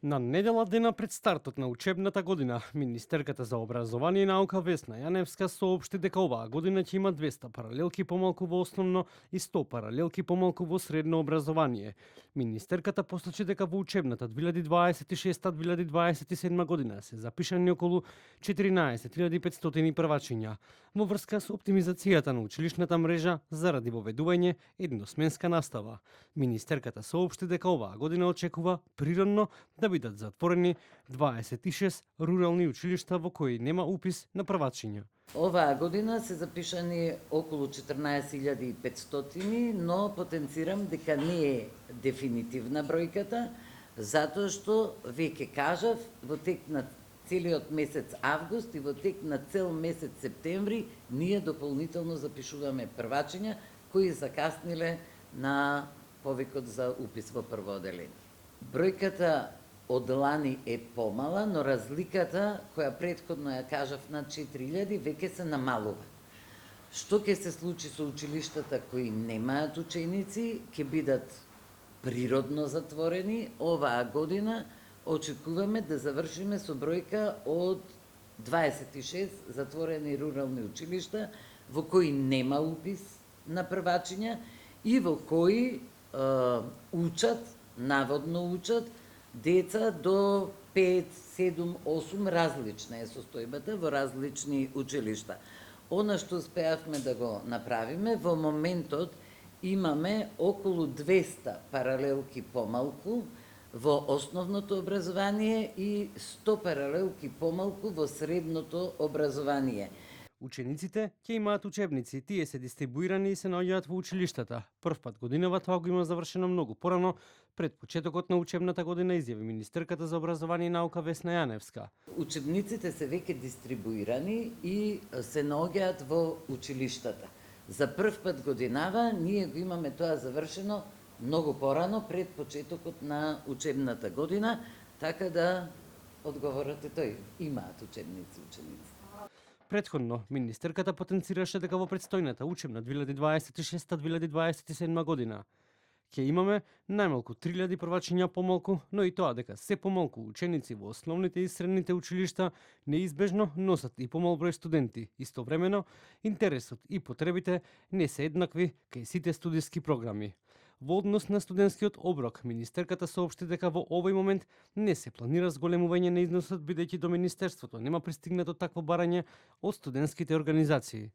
На недела дена пред стартот на учебната година, Министерката за образование и наука Весна Јаневска соопшти дека оваа година ќе има 200 паралелки помалку во основно и 100 паралелки помалку во средно образование. Министерката посочи дека во учебната 2026-2027 година се запишани околу 14.500 првачиња во врска со оптимизацијата на училишната мрежа заради воведување едносменска настава. Министерката соопшти дека оваа година очекува природно да бидат затворени 26 рурални училишта во кои нема упис на првачиња. Оваа година се запишани околу 14.500, но потенцирам дека не е дефинитивна бројката, затоа што веќе кажав, во тек на целиот месец август и во тек на цел месец септември ние дополнително запишуваме првачиња кои закасниле на повикот за упис во прво оделение. Бројката од лани е помала, но разликата, која претходно ја кажав на 4000, веќе се намалува. Што ќе се случи со училиштата кои немаат ученици, ќе бидат природно затворени. Оваа година очекуваме да завршиме со бројка од 26 затворени рурални училишта во кои нема упис на првачиња и во кои учат, наводно учат, деца до 5, 7, 8 различна е состојбата во различни училишта. Она што успеавме да го направиме, во моментот имаме околу 200 паралелки помалку во основното образование и 100 паралелки помалку во средното образование. Учениците ќе имаат учебници, тие се дистрибуирани и се наоѓаат во училиштата. Првпат годинава тоа го има завршено многу порано, пред почетокот на учебната година, изјави Министерката за образование и наука Весна Јаневска. Учебниците се веќе дистрибуирани и се наоѓаат во училиштата. За првпат годинава ние го имаме тоа завршено многу порано пред почетокот на учебната година, така да одговорот е тој, имаат учебници ученици. Претходно, Министерката потенцираше дека во предстојната учебна 2026-2027 година ќе имаме најмалку 3000 првачиња помалку, но и тоа дека се помалку ученици во основните и средните училишта неизбежно носат и помал број студенти. Истовремено, интересот и потребите не се еднакви кај сите студиски програми. Во однос на студентскиот оброк, Министерката соопшти дека во овој момент не се планира зголемување на износот, бидејќи до Министерството нема пристигнато такво барање од студентските организации.